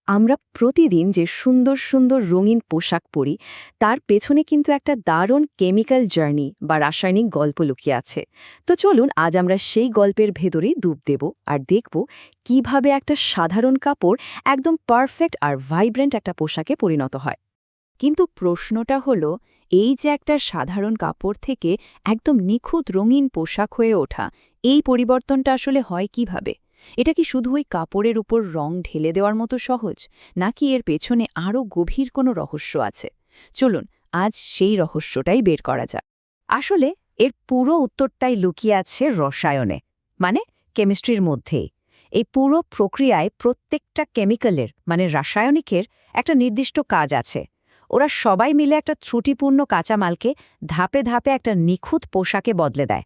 আমরা প্রতিদিন যে সুন্দর সুন্দর রঙিন পোশাক পরি তার পেছনে কিন্তু একটা দারুণ কেমিক্যাল জার্নি বা রাসায়নিক গল্প লুকিয়ে আছে। তো চলুন আজ আমরা সেই গল্পের ভেতরেই ডুব দেব আর দেখব কিভাবে একটা সাধারণ কাপড় একদম পারফেক্ট আর ভাইব্রেন্ট একটা পোশাকে পরিণত হয়। কিন্তু প্রশ্নটা হলো, এই যে একটা সাধারণ কাপড় থেকে একদম নিখুঁত রঙিন পোশাক হয়ে ওঠা, এই পরিবর্তনটা আসলে হয় কিভাবে? এটা কি শুধু ওই কাপড়ের উপর রং ঢেলে দেওয়ার মতো সহজ, নাকি এর পেছনে আরও গভীর কোনো রহস্য আছে? চলুন আজ সেই রহস্যটাই বের করা যাক। আসলে এর পুরো উত্তরটাই লুকিয়ে আছে রসায়নে, মানে কেমিস্ট্রির মধ্যেই। এই পুরো প্রক্রিয়ায় প্রত্যেকটা কেমিক্যালের মানে রাসায়নিকের একটা নির্দিষ্ট কাজ আছে। ওরা সবাই মিলে একটা ত্রুটিপূর্ণ কাঁচামালকে ধাপে ধাপে একটা নিখুঁত পোশাকে বদলে দেয়।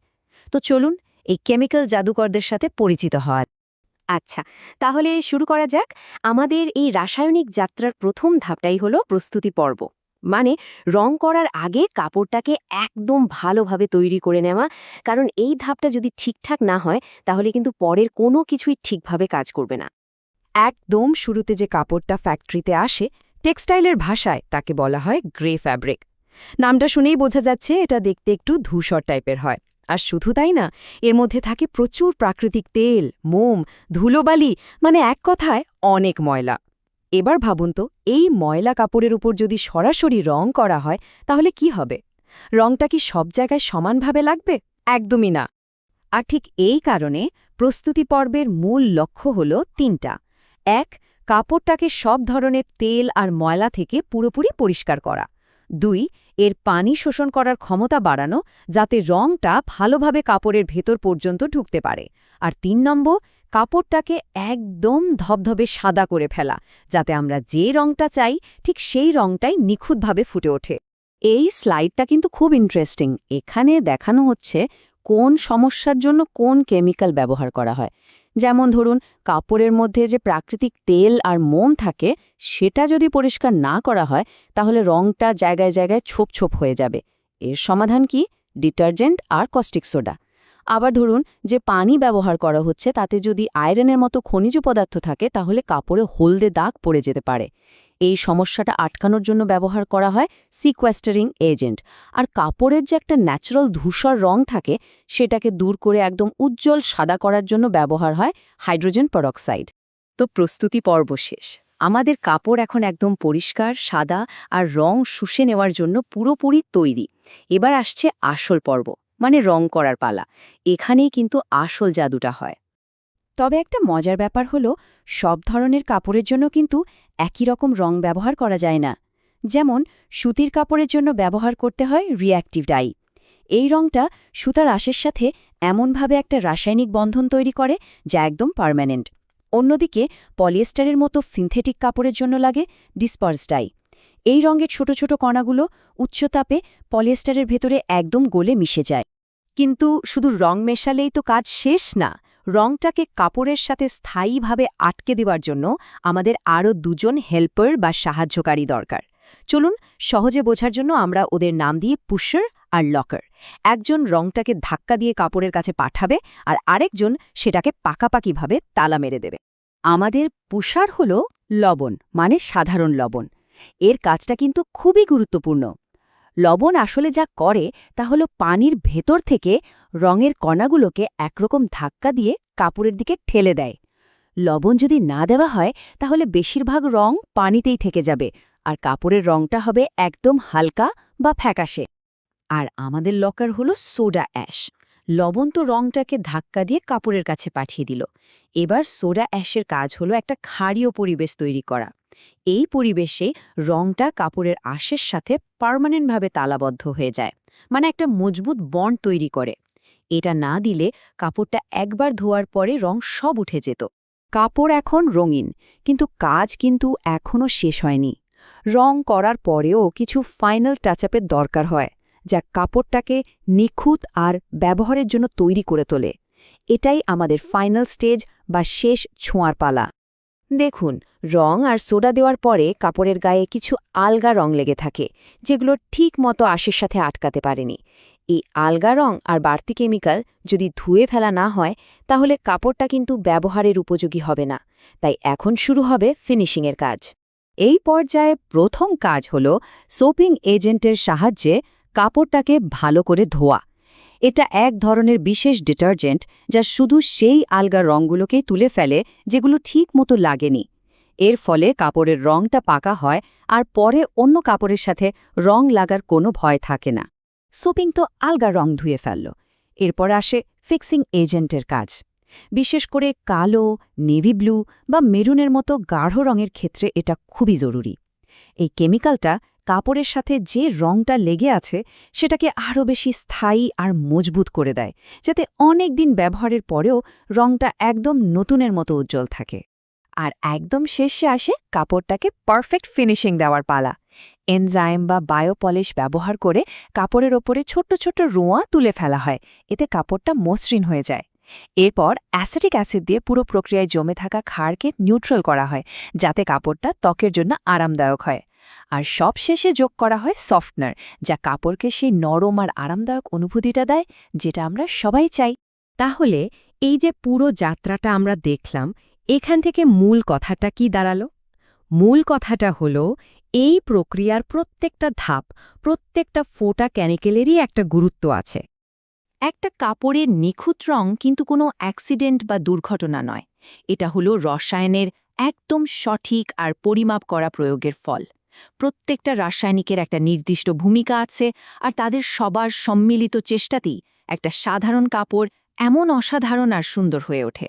তো চলুন এই কেমিক্যাল জাদুকরদের সাথে পরিচিত হওয়া। আচ্ছা, তাহলে শুরু করা যাক। আমাদের এই রাসায়নিক যাত্রার প্রথম ধাপটাই হলো প্রস্তুতি পর্ব। মানে রং করার আগে কাপড়টাকে একদম ভালোভাবে তৈরি করে নেওয়া, কারণ এই ধাপটা যদি ঠিকঠাক না হয় তাহলে কিন্তু পরের কোনো কিছুই ঠিকভাবে কাজ করবে না। একদম শুরুতে যে কাপড়টা ফ্যাক্টরিতে আসে, টেক্সটাইলের ভাষায় তাকে বলা হয় গ্রে ফ্যাব্রিক। নামটা শুনেই বোঝা যাচ্ছে এটা দেখতে একটু ধূসর টাইপের হয়। আর শুধু তাই না, এর মধ্যে থাকে প্রচুর প্রাকৃতিক তেল, মোম, ধুলোবালি, মানে এক কথায় অনেক ময়লা। এবার ভাবুন তো, এই ময়লা কাপড়ের উপর যদি সরাসরি রং করা হয় তাহলে কি হবে? রংটা কি সব জায়গায় সমানভাবে লাগবে? একদমই না। আর ঠিক এই কারণে প্রস্তুতি পর্বের মূল লক্ষ্য হল তিনটা। এক, কাপড়টাকে সব ধরনের তেল আর ময়লা থেকে পুরোপুরি পরিষ্কার করা। দুই, এর পানি শোষণ করার ক্ষমতা বাড়ানো, যাতে রংটা ভালোভাবে কাপড়ের ভেতর পর্যন্ত ঢুকতে পারে। আর ৩ নম্বর, কাপড়টাকে একদম ধবধবে সাদা করে ফেলা, যাতে আমরা যে রংটা চাই ঠিক সেই রংটাই নিখুঁতভাবে ফুটে ওঠে। এই স্লাইডটা কিন্তু খুব ইন্টারেস্টিং। এখানে দেখানো হচ্ছে কোন সমস্যার জন্য কোন কেমিক্যাল ব্যবহার করা হয়। যেমন ধরুন, কাপড়ের মধ্যে যে প্রাকৃতিক তেল আর মোম থাকে সেটা যদি পরিষ্কার না করা হয় তাহলে রংটা জায়গায় জায়গায় ছোপ ছোপ হয়ে যাবে। এর সমাধান কি? ডিটারজেন্ট আর কস্টিক সোডা। আবার ধরুন, যে পানি ব্যবহার করা হচ্ছে তাতে যদি আয়রনের মতো খনিজ পদার্থ থাকে তাহলে কাপড়ে হলদে দাগ পড়ে যেতে পারে। এই সমস্যাটা আটকানোর জন্য ব্যবহার করা হয় সিকোয়েস্টারিং এজেন্ট। আর কাপড়ের যে একটা ন্যাচারাল ধূসর রং থাকে সেটাকে দূর করে একদম উজ্জ্বল সাদা করার জন্য ব্যবহার হয় হাইড্রোজেন পেরক্সাইড। তো প্রস্তুতি পর্ব শেষ। আমাদের কাপড় এখন একদম পরিষ্কার, সাদা আর রং শুষে নেওয়ার জন্য পুরোপুরি তৈরি। এবার আসছে আসল পর্ব, মানে রং করার পালা। এখানেই কিন্তু আসল জাদুটা হয়। তবে একটা মজার ব্যাপার হলো, সব ধরনের কাপড়ের জন্য কিন্তু একই রকম রং ব্যবহার করা যায় না। যেমন সুতির কাপড়ের জন্য ব্যবহার করতে হয় রিঅ্যাক্টিভ ডাই। এই রংটা সুতার আঁশের সাথে এমনভাবে একটা রাসায়নিক বন্ধন তৈরি করে যা একদম পার্মানেন্ট। অন্যদিকে পলিয়েস্টারের মতো সিনথেটিক কাপড়ের জন্য লাগে ডিসপার্স ডাই। এই রঙের ছোট ছোট কণাগুলো উচ্চতাপে পলিয়েস্টারের ভেতরে একদম গলে মিশে যায়। কিন্তু শুধু রং মেশালেই তো কাজ শেষ না। রংটাকে কাপড়ের সাথে স্থায়ীভাবে আটকে দেওয়ার জন্য আমাদের আরও দুজন হেল্পার বা সাহায্যকারী দরকার। চলুন সহজে বোঝার জন্য আমরা ওদের নাম দিয়ে পুশার আর লকার। একজন রংটাকে ধাক্কা দিয়ে কাপড়ের কাছে পাঠাবে আর আরেকজন সেটাকে পাকাপাকিভাবে তালা মেরে দেবে। আমাদের পুশার হল লবণ, মানে সাধারণ লবণ। এর কাজটা কিন্তু খুবই গুরুত্বপূর্ণ। লবণ আসলে যা করে তা হলো পানির ভেতর থেকে রঙের কণাগুলোকে একরকম ধাক্কা দিয়ে কাপড়ের দিকে ঠেলে দেয়। লবণ যদি না দেওয়া হয় তাহলে বেশিরভাগ রং পানিতেই থেকে যাবে আর কাপড়ের রংটা হবে একদম হালকা বা ফ্যাকাশে। আর আমাদের লকার হলো সোডা অ্যাশ। লবণ তো রংটাকে ধাক্কা দিয়ে কাপড়ের কাছে পাঠিয়ে দিল। এবার সোডা অ্যাশের কাজ হলো একটা ক্ষারীয় পরিবেশ তৈরি করা। এই পরিবেশে রংটা কাপড়ের আঁশের সাথে পার্মানেন্টভাবে তালাবদ্ধ হয়ে যায়, মানে একটা মজবুত বন্ড তৈরি করে। এটা না দিলে কাপড়টা একবার ধোয়ার পরে রং সব উঠে যেত। কাপড় এখন রঙিন, কিন্তু কাজ কিন্তু এখনও শেষ হয়নি। রং করার পরেও কিছু ফাইনাল টাচআপের দরকার হয়, যা কাপড়টাকে নিখুঁত আর ব্যবহারের জন্য তৈরি করে তোলে। এটাই আমাদের ফাইনাল স্টেজ বা শেষ ছোঁয়ার পালা। দেখুন, রং আর সোডা দেওয়ার পরে কাপড়ের গায়ে কিছু আলগা রং লেগে থাকে, যেগুলো ঠিক মতো আঁশের সাথে আটকাতে পারেনি। এই আলগা রং আর বাড়তি কেমিক্যাল যদি ধুয়ে ফেলা না হয় তাহলে কাপড়টা কিন্তু ব্যবহারের উপযোগী হবে না। তাই এখন শুরু হবে ফিনিশিংয়ের কাজ। এই পর্যায়ে প্রথম কাজ হল সোপিং এজেন্টের সাহায্যে কাপড়টাকে ভালো করে ধোয়া। এটা এক ধরনের বিশেষ ডিটারজেন্ট যা শুধু সেই আলগা রঙগুলোকেই তুলে ফেলে যেগুলো ঠিক মতো লাগেনি। এর ফলে কাপড়ের রঙটা পাকা হয় আর পরে অন্য কাপড়ের সাথে রং লাগার কোনো ভয় থাকে না। সোপিং তো আলগা রং ধুয়ে ফেলল, এরপর আসে ফিক্সিং এজেন্টের কাজ। বিশেষ করে কালো, নেভি ব্লু বা মেরুনের মতো গাঢ় রঙের ক্ষেত্রে এটা খুবই জরুরি। এই কেমিক্যালটা কাপড়ের সাথে যে রঙটা লেগে আছে সেটাকে আরও বেশি স্থায়ী আর মজবুত করে দেয়, যাতে অনেক দিন ব্যবহারের পরেও রঙটা একদম নতুনের মতো উজ্জ্বল থাকে। আর একদম শেষে আসে কাপড়টাকে পারফেক্ট ফিনিশিং দেওয়ার পালা। এনজাইম বা বায়োপলিশ ব্যবহার করে কাপড়ের ওপরে ছোট্ট ছোট্ট রোঁয়া তুলে ফেলা হয়, এতে কাপড়টা মসৃণ হয়ে যায়। এরপর অ্যাসিটিক অ্যাসিড দিয়ে পুরো প্রক্রিয়ায় জমে থাকা ক্ষারকে নিউট্রাল করা হয়, যাতে কাপড়টা ত্বকের জন্য আরামদায়ক হয়। আর সব শেষে যোগ করা হয় সফটনার, যা কাপড়কে সেই নরম আর আরামদায়ক অনুভূতিটা দেয় যেটা আমরা সবাই চাই। তাহলে এই যে পুরো যাত্রাটা আমরা দেখলাম, এখান থেকে মূল কথাটা কি দাঁড়ালো? মূল কথাটা হলো এই প্রক্রিয়ার প্রত্যেকটা ধাপ, প্রত্যেকটা ফোঁটা কেমিক্যালেরই একটা গুরুত্ব আছে। একটা কাপড়ের নিখুঁত রং কিন্তু কোনো অ্যাক্সিডেন্ট বা দুর্ঘটনা নয়, এটা হলো রসায়নের একদম সঠিক আর পরিমাপ করা প্রয়োগের ফল। প্রত্যেকটা রাসায়নিকের একটা নির্দিষ্ট ভূমিকা আছে, আর তাদের সবার সম্মিলিত চেষ্টাতেই একটা সাধারণ কাপড় এমন অসাধারণ আর সুন্দর হয়ে ওঠে।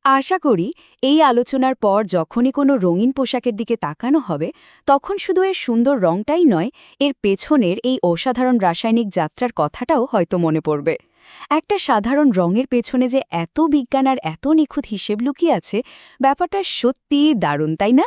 আশা করি এই আলোচনার পর যখনই কোনো রঙিন পোশাকের দিকে তাকানো হবে, তখন শুধু এর সুন্দর রংটাই নয়, এর পেছনের এই অসাধারণ রাসায়নিক যাত্রার কথাটাও হয়তো মনে পড়বে। একটা সাধারণ রঙের পেছনে যে এত বিজ্ঞান আর এত নিখুঁত হিসেব লুকিয়ে আছে, ব্যাপারটা সত্যিই দারুণ, তাই না?